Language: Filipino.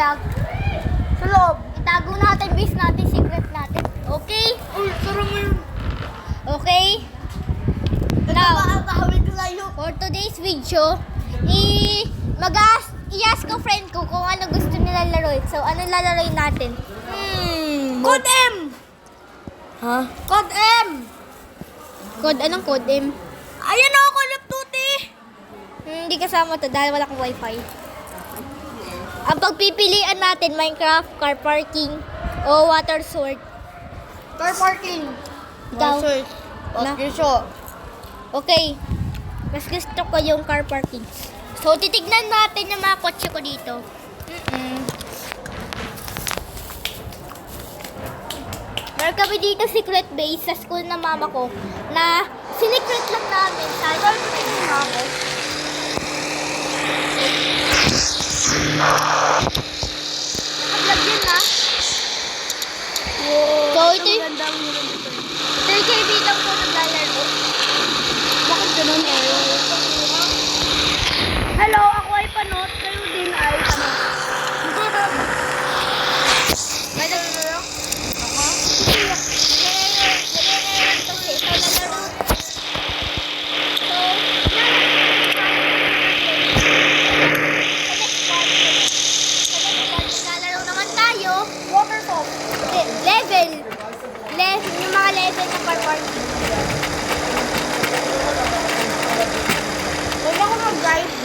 Sa loob. Itago natin base natin, secret natin. Okay? Uy, sarang mo yun. Okay? Now, Makakahawig ko sa'yo. for today's video, i-ask ko friend ko kung ano gusto nila laruin. So, ano lalaroin natin? Code M! Ha? Code M! Code? Anong code M? Ayan o, Call of Duty! Hindi kasama to dahil wala akong wifi. Ang pagpipilian natin, Minecraft, car parking, o water sword. Car parking. Ikaw? Na? Pasgisyo. Okay. Mas gusto ko yung car parking. So, titignan natin yung mga kotse ko dito. Meron kami dito secret base sa school ng mama ko na sinicret lang namin. Sabi ko yung mama ko. Naka-vlog yun ha. So, ito yung kaibigan ko naglalaro. Bakit ganun eh? Hello, ako ay panot. Kayo din ay panot. May naglalaro? Ako? Naglalaro naman tayo. Waterfall. Level. Yung mga level ng car parking. Huwag ako mag-drive.